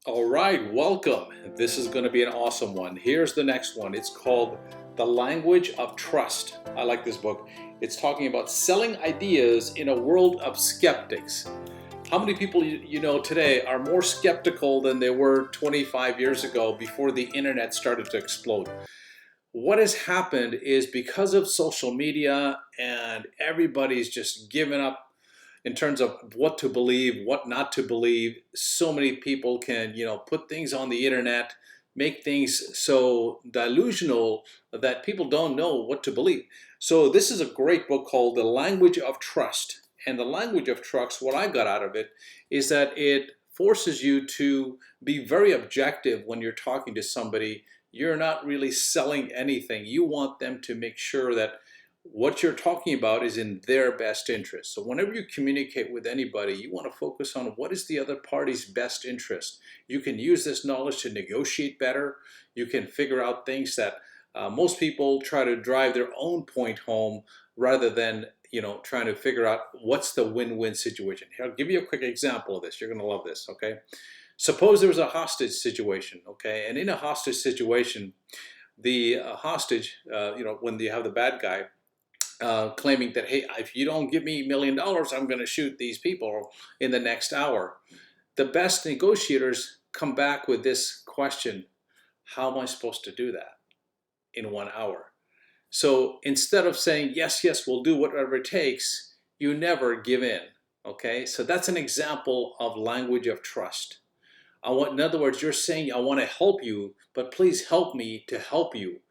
All right, welcome. This is going to be an awesome one. Here's the next one. It's called The Language of Trust. I like this book. It's talking about selling ideas in a world of skeptics. How many people you know today are more skeptical than they were 25 years ago before the internet started to explode? What has happened is because of social media and everybody's just given up in terms of what to believe, what not to believe. So many people can, put things on the internet, make things so delusional that people don't know what to believe. So this is a great book called The Language of Trust. And the language of trust, what I got out of it is that it forces you to be very objective when you're talking to somebody. You're not really selling anything. You want them to make sure that what you're talking about is in their best interest. So whenever you communicate with anybody, you want to focus on what is the other party's best interest. You can use this knowledge to negotiate better. You can figure out things that most people try to drive their own point home rather than trying to figure out what's the win-win situation. Here, I'll give you a quick example of this. You're going to love this, okay? Suppose there was a hostage situation, okay? And in a hostage situation, the hostage, when you have the bad guy, claiming that, hey, if you don't give me $1 million, I'm going to shoot these people in the next hour. The best negotiators come back with this question: how am I supposed to do that in 1 hour? So instead of saying, yes, yes, we'll do whatever it takes, you never give in. Okay, so that's an example of language of trust. In other words, you're saying, I want to help you, but please help me to help you.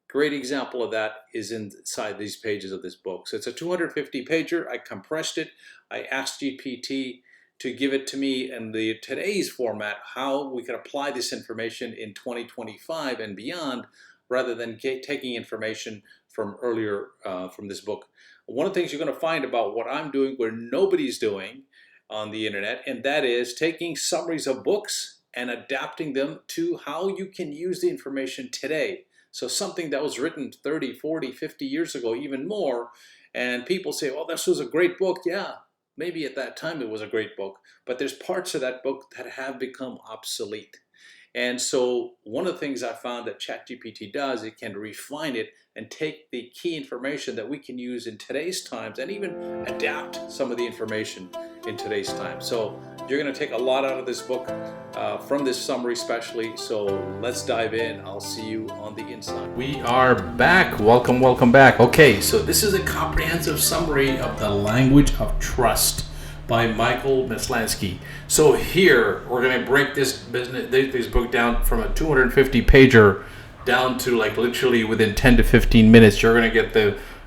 Great example of that is inside these pages of this book. So it's a 250 pager. I compressed it. I asked GPT to give it to me in the today's format, how we can apply this information in 2025 and beyond, rather than taking information from earlier from this book. One of the things you're going to find about what I'm doing where nobody's doing on the internet, and that is taking summaries of books and adapting them to how you can use the information today. So something that was written 30, 40, 50 years ago, even more, and people say, oh, this was a great book. Yeah, maybe at that time it was a great book, but there's parts of that book that have become obsolete. And so one of the things I found that ChatGPT does, it can refine it and take the key information that we can use in today's times and even adapt some of the information in today's time. So you're going to take a lot out of this book from this summary especially. So let's dive in. I'll see you on the inside. We are back. Welcome, welcome back. Okay, so this is a comprehensive summary of the language of trust by Michael Maslansky. So here we're going to break this book down from a 250 pager down to like literally within 10 to 15 minutes. You're going to get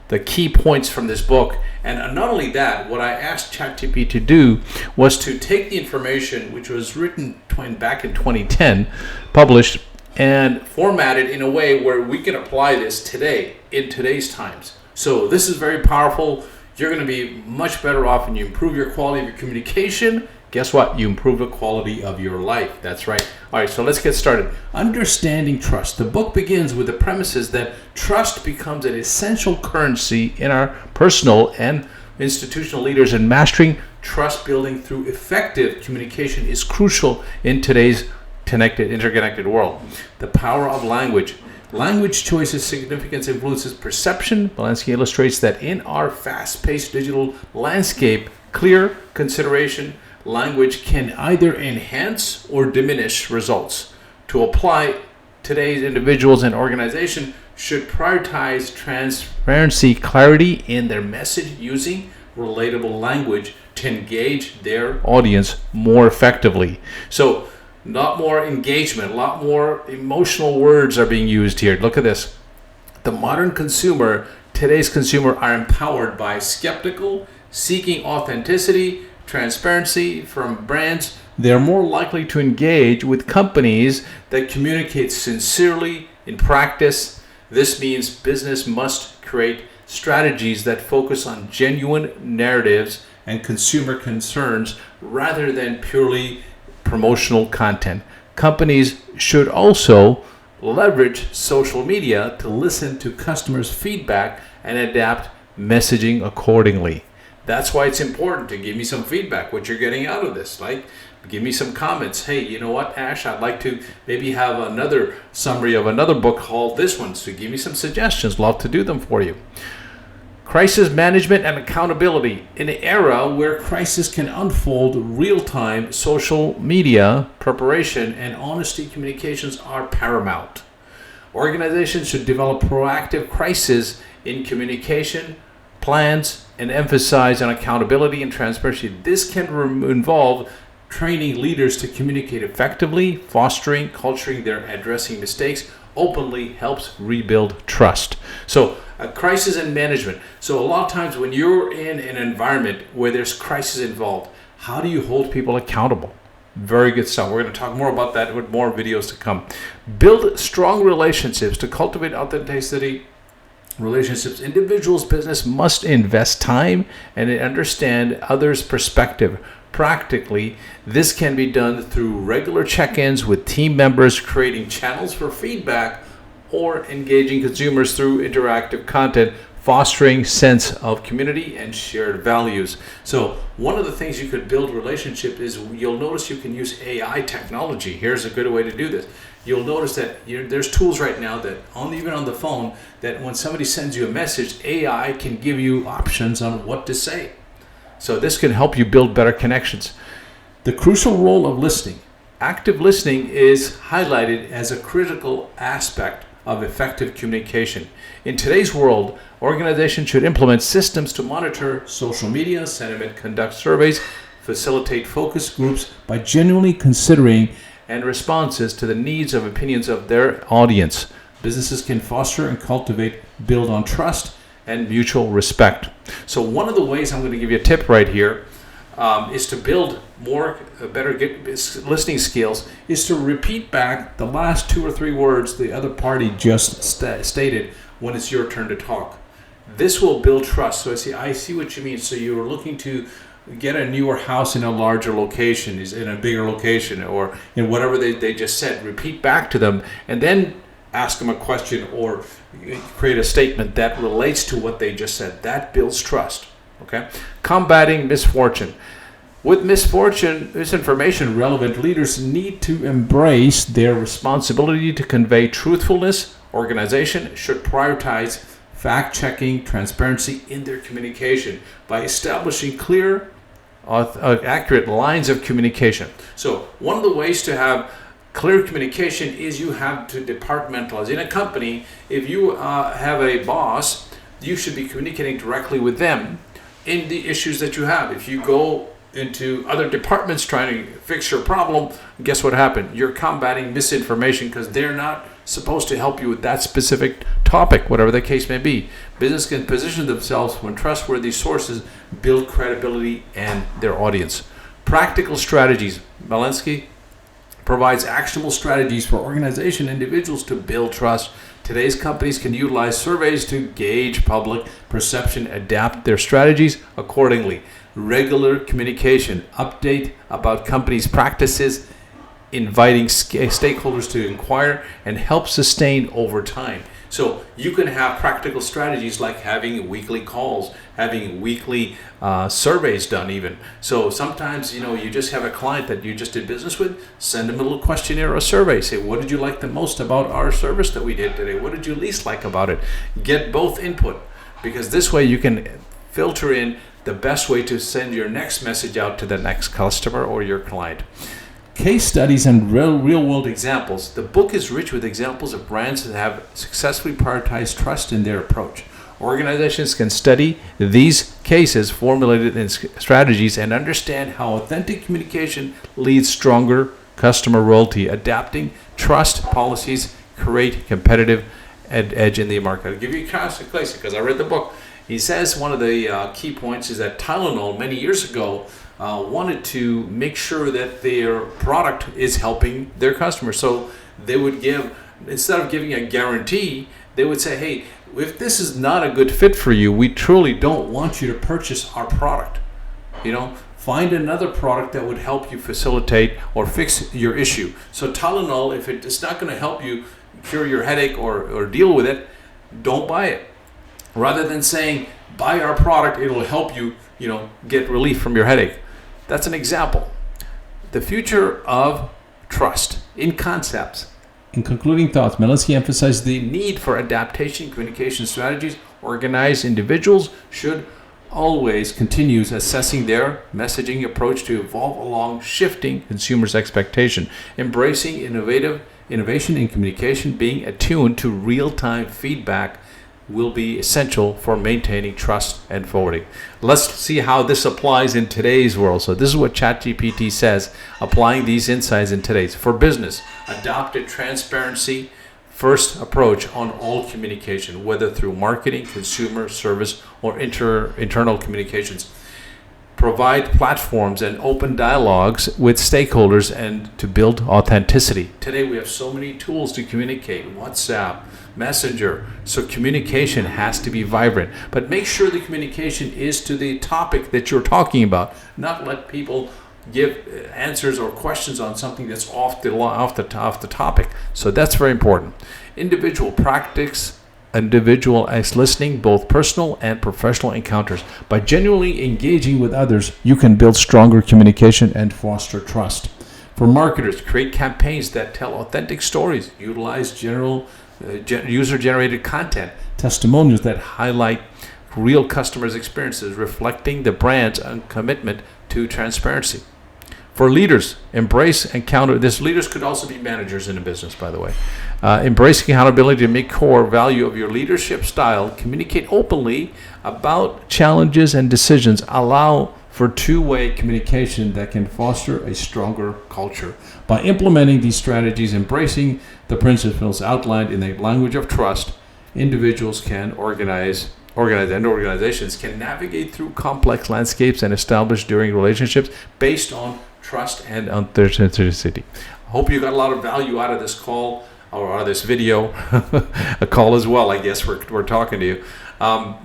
the key points from this book. And not only that, what I asked ChatGPT to do was to take the information which was written back in 2010, published, and format it in a way where we can apply this today in today's times. So this is very powerful. You're going to be much better off, and you improve your quality of your communication. Guess what? You improve the quality of your life. That's right. All right, so let's get started. Understanding trust. The book begins with the premises that trust becomes an essential currency in our personal and institutional leaders, and mastering trust building through effective communication is crucial in today's interconnected world. The power of language. Language choices significance influences perception. Maslansky illustrates that in our fast-paced digital landscape, clear consideration language can either enhance or diminish results. To apply, today's individuals and organizations should prioritize transparency, clarity in their message, using relatable language to engage their audience more effectively. So, a lot more engagement, a lot more emotional words are being used here. Look at this. The modern consumer, today's consumer, are empowered by skeptical, seeking authenticity, transparency from brands. They're more likely to engage with companies that communicate sincerely in practice. This means business must create strategies that focus on genuine narratives and consumer concerns rather than purely promotional content. Companies should also leverage social media to listen to customers' feedback and adapt messaging accordingly. That's why it's important to give me some feedback, what you're getting out of this. Like, Give me some comments. Hey, you know what, Ash, I'd like to maybe have another summary of another book called this one. So give me some suggestions. Love to do them for you. Crisis management and accountability. In an era where crisis can unfold real-time, social media preparation and honesty communications are paramount. Organizations should develop proactive crisis in communication plans and emphasize on accountability and transparency. This can involve training leaders to communicate effectively, fostering, culturing their addressing mistakes openly helps rebuild trust. So a crisis in management. So a lot of times when you're in an environment where there's crisis involved, how do you hold people accountable? Very good stuff. We're going to talk more about that with more videos to come. Build strong relationships. To cultivate authenticity relationships, individuals' business must invest time and understand others' perspective. Practically, this can be done through regular check-ins with team members, creating channels for feedback, or engaging consumers through interactive content, fostering sense of community and shared values. So one of the things you could build relationship is you'll notice you can use AI technology. Here's a good way to do this. You'll notice that there's tools right now that even on the phone, that when somebody sends you a message, AI can give you options on what to say. So this can help you build better connections. The crucial role of listening. Active listening is highlighted as a critical aspect of effective communication. In today's world, organizations should implement systems to monitor social media sentiment, conduct surveys, facilitate focus groups by genuinely considering and responses to the needs of opinions of their audience. Businesses can foster and cultivate, build on trust and mutual respect. So one of the ways I'm going to give you a tip right here is to build better listening skills is to repeat back the last 2 or 3 words the other party just stated when it's your turn to talk. This will build trust. So I see what you mean. So you're looking to get a newer house in a larger location, is in a bigger location, or in whatever they just said. Repeat back to them and then ask them a question or create a statement that relates to what they just said. That builds trust. Okay? Combating misfortune. With misinformation, relevant leaders need to embrace their responsibility to convey truthfulness. Organization should prioritize fact-checking, transparency in their communication by establishing clear, accurate lines of communication. So one of the ways to have clear communication is you have to departmentalize. In a company, if you have a boss, you should be communicating directly with them in the issues that you have. If you go into other departments trying to fix your problem, guess what happened? You're combating misinformation because they're not supposed to help you with that specific topic, whatever the case may be. Business can position themselves when trustworthy sources build credibility and their audience. Practical strategies. Maslansky provides actionable strategies for organization individuals to build trust. Today's companies can utilize surveys to gauge public perception, adapt their strategies accordingly. Regular communication, update about companies' practices, inviting stakeholders to inquire, and help sustain over time. So you can have practical strategies like having weekly calls, having weekly surveys done even. So sometimes, you just have a client that you just did business with, send them a little questionnaire or a survey. Say, what did you like the most about our service that we did today? What did you least like about it? Get both input, because this way you can filter in the best way to send your next message out to the next customer or your client. Case studies and real-world examples. The book is rich with examples of brands that have successfully prioritized trust in their approach. Organizations can study these cases formulated in strategies and understand how authentic communication leads stronger customer loyalty. Adapting trust policies create competitive edge in the market. I'll give you a classic case because I read the book. He says one of the key points is that Tylenol many years ago wanted to make sure that their product is helping their customers. So they would give, instead of giving a guarantee, they would say, hey, if this is not a good fit for you, we truly don't want you to purchase our product. Find another product that would help you facilitate or fix your issue. So Tylenol, if it's not going to help you cure your headache or deal with it, don't buy it. Rather than saying, buy our product, it'll help you, get relief from your headache. That's an example. the future of trust in concepts. In concluding thoughts, Maslansky emphasizes the need for adaptation, communication strategies. Organized individuals should always continue assessing their messaging approach to evolve along shifting consumers' expectation, embracing innovation in communication, being attuned to real-time feedback will be essential for maintaining trust and forwarding. Let's see how this applies in today's world. So this is what ChatGPT says, applying these insights in today's. For business, adopt a transparency first approach on all communication, whether through marketing, consumer service, or internal communications. Provide platforms and open dialogues with stakeholders and to build authenticity. Today we have so many tools to communicate, WhatsApp, Messenger, so communication has to be vibrant. But make sure the communication is to the topic that you're talking about, not let people give answers or questions on something that's off the topic. So that's very important. Individual as listening, both personal and professional encounters. By genuinely engaging with others, you can build stronger communication and foster trust. For marketers, create campaigns that tell authentic stories, utilize user-generated content, testimonials that highlight real customers' experiences, reflecting the brand's commitment to transparency. For leaders, embrace and counter this. Leaders could also be managers in a business, by the way. Embrace accountability to make core value of your leadership style. Communicate openly about challenges and decisions. Allow for two-way communication that can foster a stronger culture. By implementing these strategies, embracing the principles outlined in the language of trust, individuals can organize and organizations can navigate through complex landscapes and establish enduring relationships based on trust and authenticity. I hope you got a lot of value out of this call or out of this video, a call as well, I guess we're talking to you.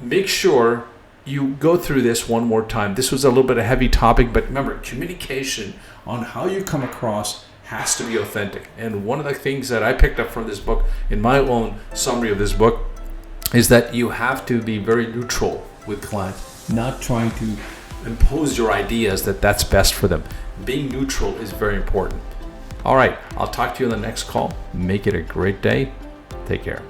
Make sure you go through this one more time. This was a little bit of a heavy topic, but remember, communication on how you come across has to be authentic. And one of the things that I picked up from this book, in my own summary of this book, is that you have to be very neutral with clients, not trying to impose your ideas that's best for them. Being neutral is very important. All right, I'll talk to you on the next call. Make it a great day. Take care.